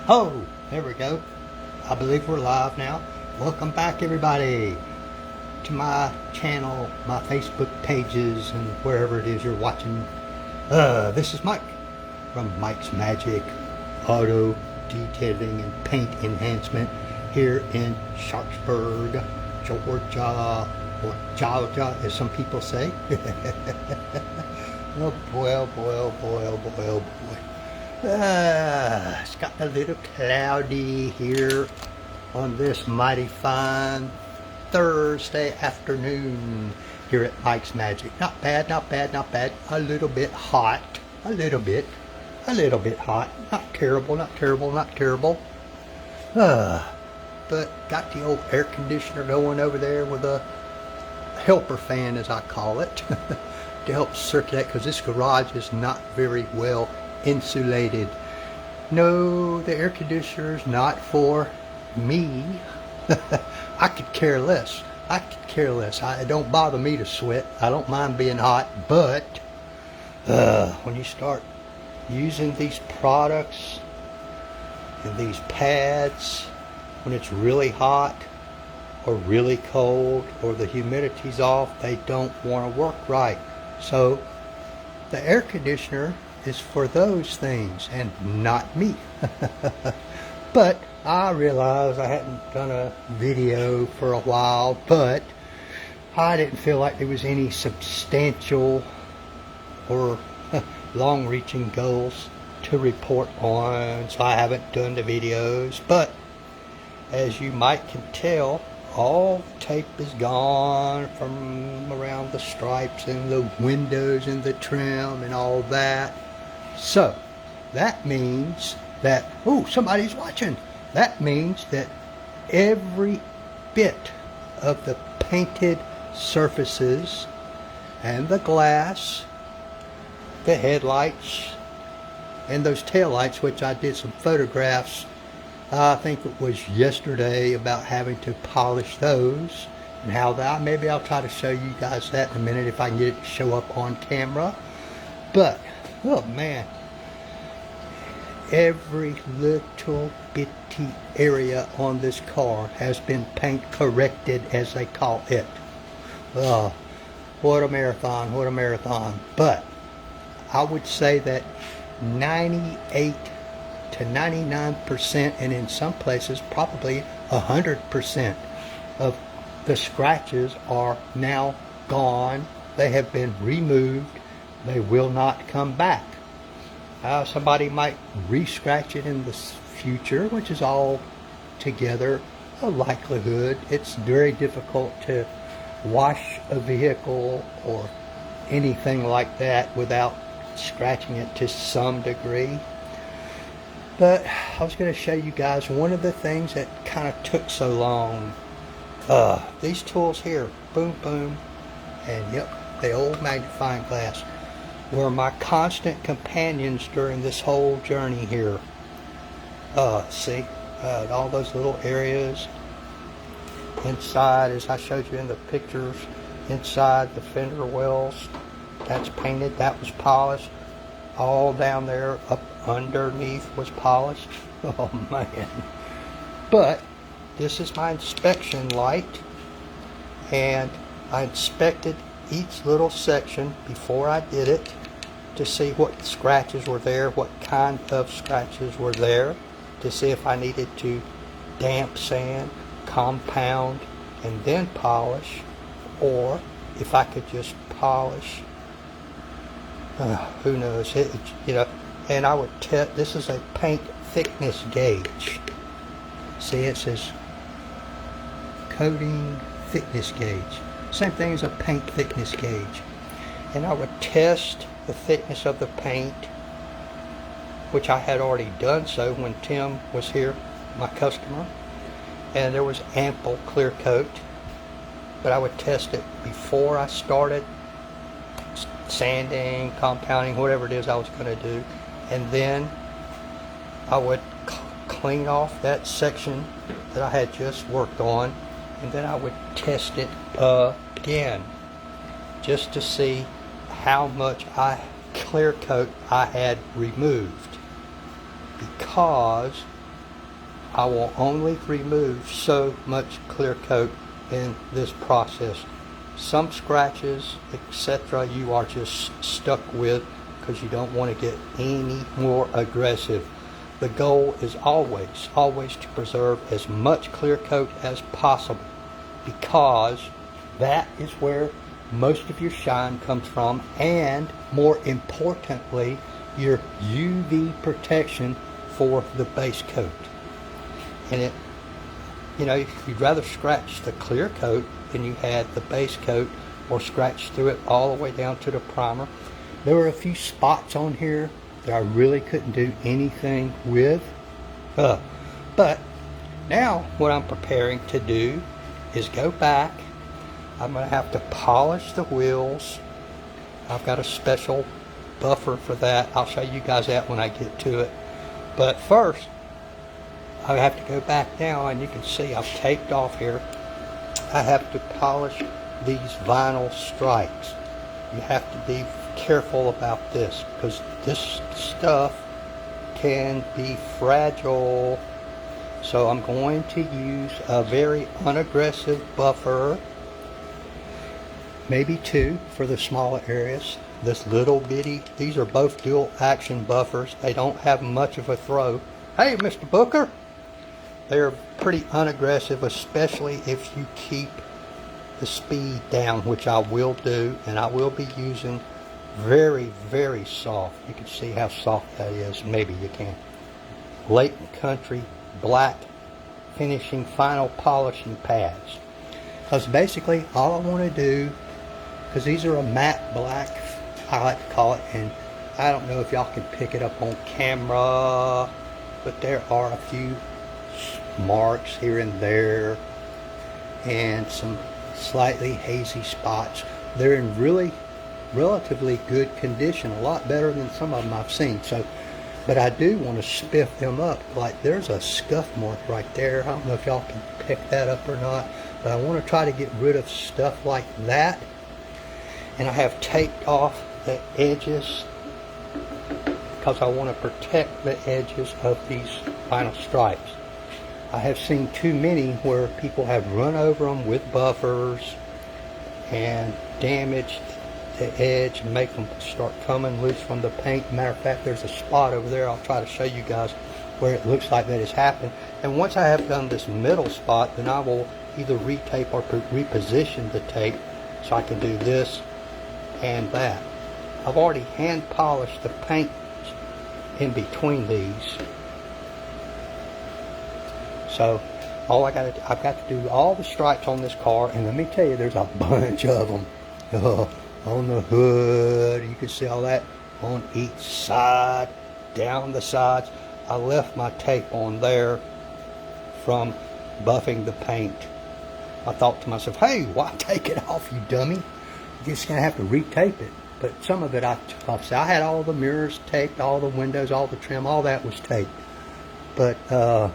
Oh, there we go. I believe we're live now. Welcome back, everybody, to my channel, my Facebook pages, and wherever it is you're watching. This is Mike from Mike's Magic Auto Detailing and Paint Enhancement here in Sharpsburg, Georgia, or Georgia, as some people say. Oh boy, oh boy, oh boy, oh boy, oh boy. It's got a little cloudy here on this mighty fine Thursday afternoon here at Mike's Magic. Not bad, not bad, not bad. A little bit hot. A little bit hot. Not terrible, not terrible, not terrible. But got the old air conditioner going over there with a helper fan, as I call it, to help circulate, because this garage is not very well insulated. No, the air conditioner is not for me. I could care less. I could care less. It don't bother me to sweat. I don't mind being hot, but when you start using these products and these pads when it's really hot or really cold or the humidity's off, they don't want to work right. So the air conditioner is for those things and not me. But I realized I hadn't done a video for a while, but I didn't feel like there was any substantial or long-reaching goals to report on, so I haven't done the videos. But as you might can tell, all tape is gone from around the stripes and the windows and the trim and all that. So that means that, oh, somebody's watching. That means that every bit of the painted surfaces and the glass, the headlights, and those taillights, which I did some photographs, I think it was yesterday, about having to polish those and how that, maybe I'll try to show you guys that in a minute if I can get it to show up on camera. But oh man, every little bitty area on this car has been paint corrected, as they call it. What a marathon, what a marathon. But I would say that 98 to 99%, and in some places probably 100% of the scratches are now gone. They have been removed. They will not come back. Somebody might re-scratch it in the future, which is all together a likelihood. It's very difficult to wash a vehicle or anything like that without scratching it to some degree. But I was going to show you guys one of the things that kind of took so long. These tools here, boom, boom, and yep, the old magnifying glass, were my constant companions during this whole journey here. See, all those little areas inside, as I showed you in the pictures, inside the fender wells, that's painted, that was polished. All down there, up underneath, was polished. Oh man. But this is my inspection light, and I inspected each little section before I did it to see what scratches were there, what kind of scratches were there, to see if I needed to damp sand, compound, and then polish, or if I could just polish. Who knows? You know, and I would test. This is a paint thickness gauge. See, it says coating thickness gauge. Same thing as a paint thickness gauge. And I would test the thickness of the paint, which I had already done so when Tim was here, my customer, and there was ample clear coat. But I would test it before I started sanding, compounding, whatever it is I was going to do, and then I would clean off that section that I had just worked on, and then I would test it again just to see how much clear coat I had removed, because I will only remove so much clear coat in this process. Some scratches, etc., you are just stuck with because you don't want to get any more aggressive. The goal is always to preserve as much clear coat as possible, because that is where most of your shine comes from, and more importantly, your UV protection for the base coat. And you'd rather scratch the clear coat than you had the base coat, or scratch through it all the way down to the primer. There were a few spots on here that I really couldn't do anything with. But now what I'm preparing to do is go back. I'm going to have to polish the wheels. I've got a special buffer for that. I'll show you guys that when I get to it. But first, I have to go back now, and you can see I've taped off here. I have to polish these vinyl stripes. You have to be careful about this, because this stuff can be fragile. So I'm going to use a very unaggressive buffer, maybe 2 for the smaller areas. This little bitty, these are both dual action buffers. They don't have much of a throw. Hey, Mr. Booker! They're pretty unaggressive, especially if you keep the speed down, which I will do, and I will be using very, very soft. You can see how soft that is. Maybe you can. Latent Country black finishing final polishing pads. Because basically all I want to do, because these are a matte black, I like to call it, and I don't know if y'all can pick it up on camera, but there are a few marks here and there and some slightly hazy spots. They're in really relatively good condition, a lot better than some of them I've seen. So, but I do want to spiff them up. Like there's a scuff mark right there. I don't know if y'all can pick that up or not, but I want to try to get rid of stuff like that. And I have taped off the edges because I want to protect the edges of these vinyl stripes. I have seen too many where people have run over them with buffers and damaged the edge and make them start coming loose from the paint. Matter of fact, there's a spot over there. I'll try to show you guys where it looks like that has happened. And once I have done this middle spot, then I will either retape or reposition the tape so I can do this and that. I've already hand polished the paint in between these. So all I've got to do all the stripes on this car, and let me tell you, there's a bunch of them. On the hood, you can see all that on each side, down the sides. I left my tape on there from buffing the paint. I thought to myself, hey, why take it off, you dummy? You're just going to have to retape it. But some of it I took off. So I had all the mirrors taped, all the windows, all the trim, all that was taped. But I'm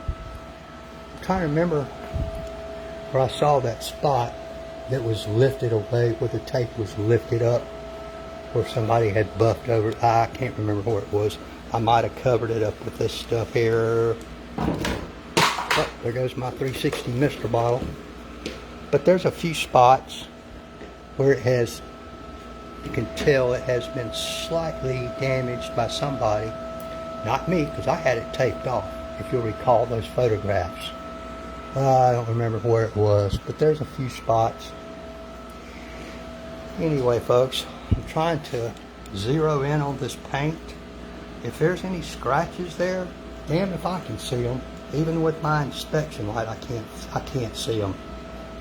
trying to remember where I saw that spot that was lifted away, where the tape was lifted up, where somebody had buffed over it. I can't remember where it was. I might have covered it up with this stuff here. Oh, there goes my 360 Mr. bottle. But there's a few spots where it has, you can tell it has been slightly damaged by somebody. Not me, because I had it taped off, if you'll recall those photographs. I don't remember where it was, but there's a few spots. Anyway, folks, I'm trying to zero in on this paint. If there's any scratches there, damn if I can see them. Even with my inspection light, I can't see them.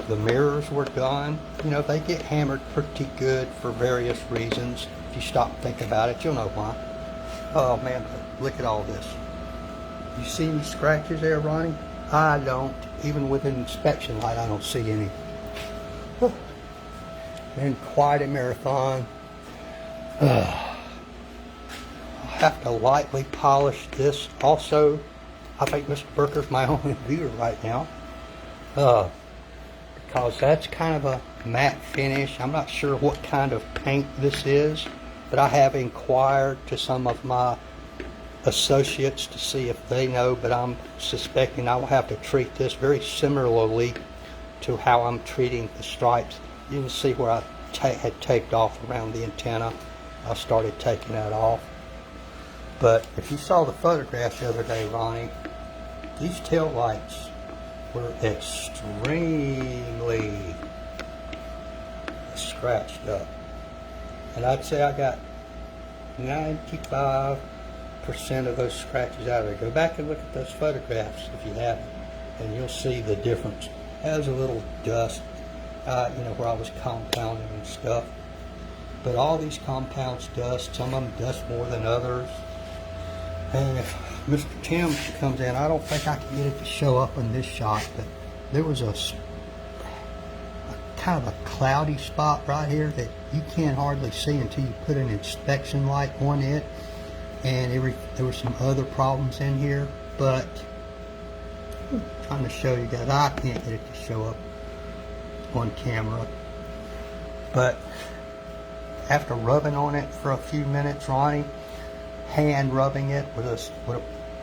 The mirrors were done. You know, they get hammered pretty good for various reasons. If you stop and think about it, you'll know why. Oh man, look at all this. You see any scratches there, Ronnie? I don't. Even with an inspection light, I don't see any. Been quite a marathon. I'll have to lightly polish this. Also, I think Mr. Burker's my only viewer right now. Because that's kind of a matte finish. I'm not sure what kind of paint this is, but I have inquired to some of my associates to see if they know, but I'm suspecting I will have to treat this very similarly to how I'm treating the stripes. You can see where I had taped off around the antenna. I started taking that off. But if you saw the photographs the other day, Ronnie, these tail lights were extremely scratched up. And I'd say I got 95% of those scratches out of there. Go back and look at those photographs if you haven't, and you'll see the difference. Has a little dust, where I was compounding and stuff. But all these compounds dust. Some of them dust more than others. And if Mr. Tim comes in, I don't think I can get it to show up in this shot, but there was a kind of a cloudy spot right here that you can't hardly see until you put an inspection light on it. And there were some other problems in here, but I'm trying to show you guys. I can't get it to show up on camera. But after rubbing on it for a few minutes, Ronnie, hand rubbing it with a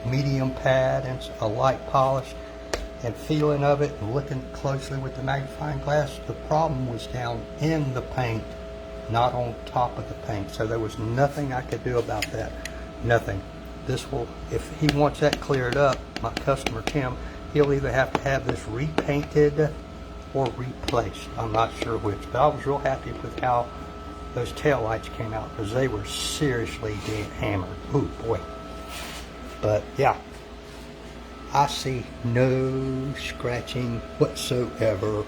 medium pad and a light polish, and feeling of it and looking closely with the magnifying glass, the problem was down in the paint, not on top of the paint. So there was nothing I could do about that. Nothing. This will, if he wants that cleared up, my customer Tim, he'll either have to have this repainted or replaced. I'm not sure which, but I was real happy with how those tail lights came out, because they were seriously dead hammered. Ooh boy. But yeah, I see no scratching whatsoever.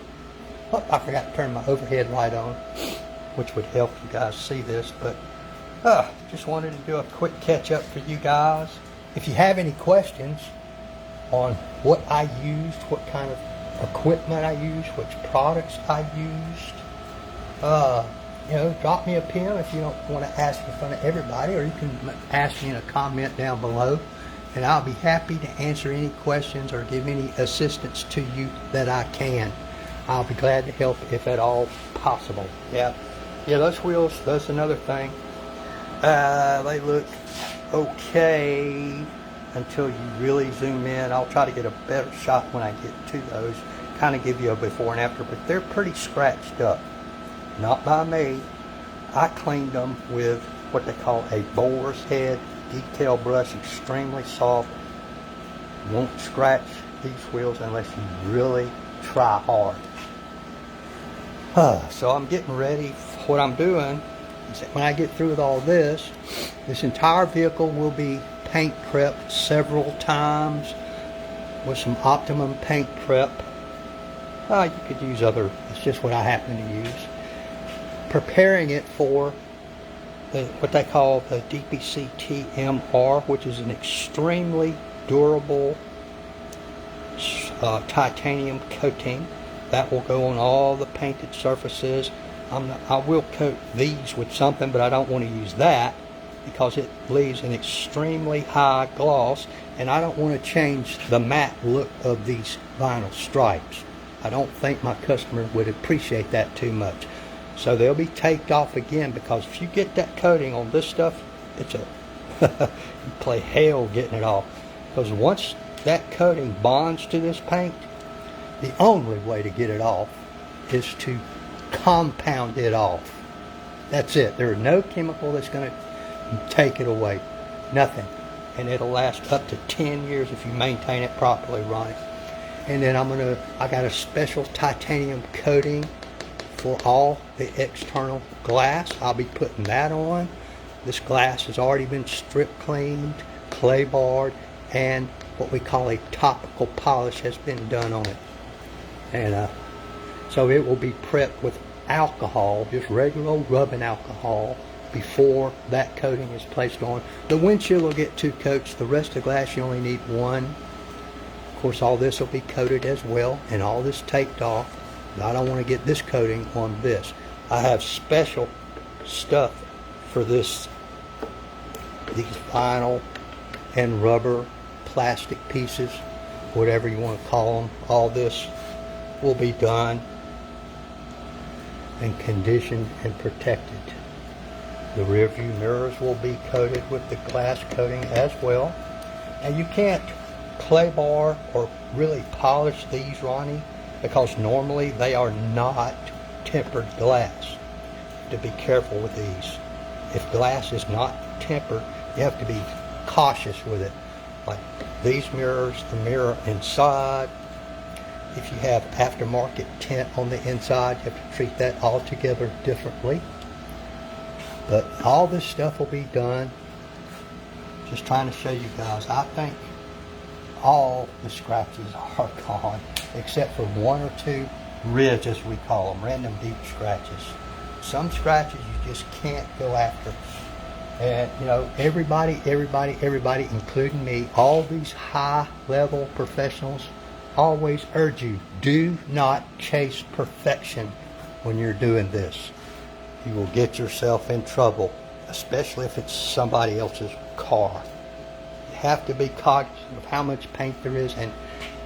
Oh, I forgot to turn my overhead light on, which would help you guys see this, but just wanted to do a quick catch up for you guys. If you have any questions on what I used, what kind of equipment I used, which products I used, drop me a pin if you don't want to ask in front of everybody, or you can ask me in a comment down below, and I'll be happy to answer any questions or give any assistance to you that I can. I'll be glad to help if at all possible. Yeah, those wheels, that's another thing. They look okay until you really zoom in. I'll try to get a better shot when I get to those, kind of give you a before and after, but they're pretty scratched up. Not by me. I cleaned them with what they call a boar's head detail brush, extremely soft. Won't scratch these wheels unless you really try hard. So I'm getting ready. What I'm doing is that when I get through with all this entire vehicle will be paint prepped several times with some optimum paint prep. You could use other, it's just what I happen to use. Preparing it for what they call the DPC TMR, which is an extremely durable titanium coating that will go on all the painted surfaces. I will coat these with something, but I don't want to use that because it leaves an extremely high gloss, and I don't want to change the matte look of these vinyl stripes. I don't think my customer would appreciate that too much. So they'll be taped off again, because if you get that coating on this stuff, it's you play hell getting it off. Because once that coating bonds to this paint, the only way to get it off is to compound it off. That's it. There is no chemical that's going to take it away. Nothing. And it'll last up to 10 years if you maintain it properly, Ronnie. And then I got a special titanium coating for all the external glass. I'll be putting that on. This glass has already been strip cleaned, clay barred, and what we call a topical polish has been done on it. And so it will be prepped with alcohol, just regular old rubbing alcohol, before that coating is placed on. The windshield will get 2 coats. The rest of the glass you only need 1. Of course, all this will be coated as well, and all this taped off. I don't want to get this coating on this. I have special stuff for this, these vinyl and rubber plastic pieces, whatever you want to call them. All this will be done and conditioned and protected. The rear view mirrors will be coated with the glass coating as well. And you can't clay bar or really polish these, Ronnie, because normally they are not tempered glass. To be careful with these. If glass is not tempered, you have to be cautious with it. Like these mirrors, the mirror inside, if you have aftermarket tint on the inside, you have to treat that altogether differently. But all this stuff will be done. Just trying to show you guys. I think all the scratches are gone, except for one or two rids, as we call them, random deep scratches. Some scratches you just can't go after. And you know, everybody, including me, all these high-level professionals always urge you, do not chase perfection when you're doing this. You will get yourself in trouble, especially if it's somebody else's car. You have to be cognizant of how much paint there is, and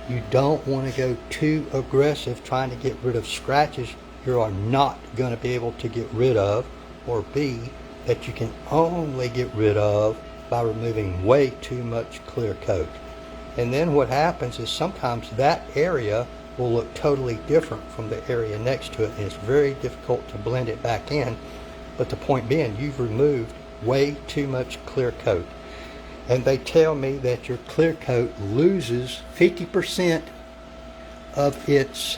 you don't want to go too aggressive trying to get rid of scratches you are not going to be able to get rid of, or B, that you can only get rid of by removing way too much clear coat. And then what happens is sometimes that area will look totally different from the area next to it, and it's very difficult to blend it back in. But the point being, you've removed way too much clear coat. And they tell me that your clear coat loses 50% of its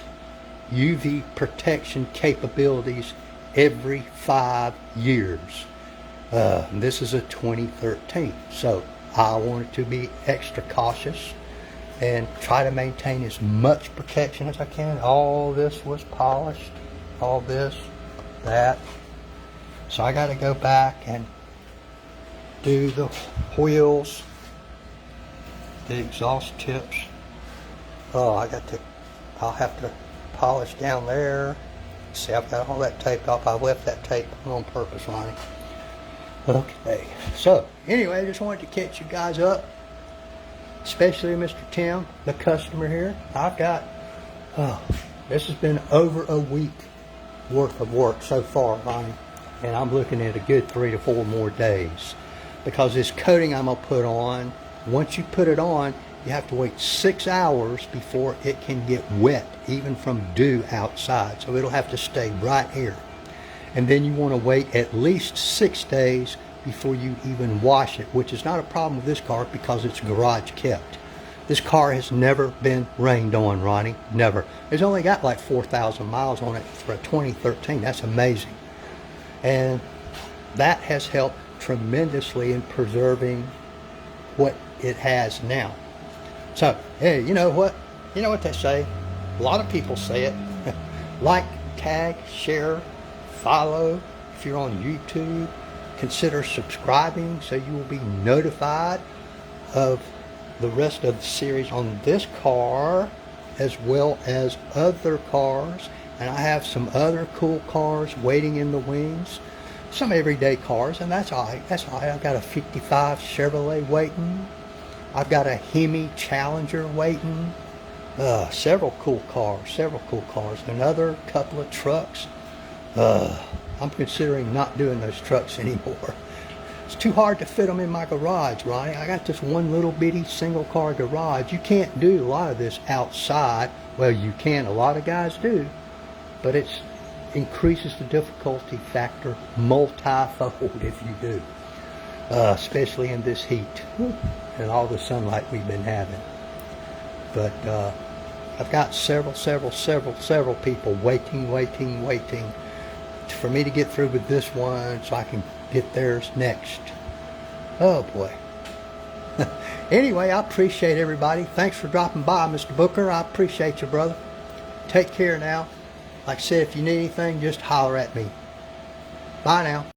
UV protection capabilities every 5 years. This is a 2013, so I wanted to be extra cautious and try to maintain as much protection as I can. All this was polished, all this, that. So I got to go back and do the wheels, the exhaust tips. Oh, I'll have to polish down there. See, I've got all that taped off. I left that tape on purpose, Ronnie. Okay, so anyway, I just wanted to catch you guys up, especially Mr. Tim, the customer here. I've got, this has been over a week worth of work so far, Ronnie, and I'm looking at a good 3 to 4 more days, because this coating I'm going to put on, once you put it on, you have to wait 6 hours before it can get wet, even from dew outside. So it'll have to stay right here. And then you want to wait at least 6 days before you even wash it, which is not a problem with this car because it's garage kept. This car has never been rained on, Ronnie. Never. It's only got like 4,000 miles on it for a 2013. That's amazing. And that has helped tremendously in preserving what it has now. So, hey, you know what? You know what they say? A lot of people say it. Like, tag, share, follow. If you're on YouTube, consider subscribing so you will be notified of the rest of the series on this car as well as other cars. And I have some other cool cars waiting in the wings. Some everyday cars, and that's all right. That's all right. I've got a 55 Chevrolet waiting. I've got a Hemi Challenger waiting. Several cool cars. Another couple of trucks. I'm considering not doing those trucks anymore. It's too hard to fit them in my garage, Ronnie. I got this one little bitty single car garage. You can't do a lot of this outside. Well, you can. A lot of guys do. But it increases the difficulty factor multi-fold if you do. Especially in this heat and all the sunlight we've been having. But I've got several people waiting for me to get through with this one so I can get theirs next. Oh boy. Anyway, I appreciate everybody. Thanks for dropping by, Mr. Booker. I appreciate you, brother. Take care now. Like I said, if you need anything, just holler at me. Bye now.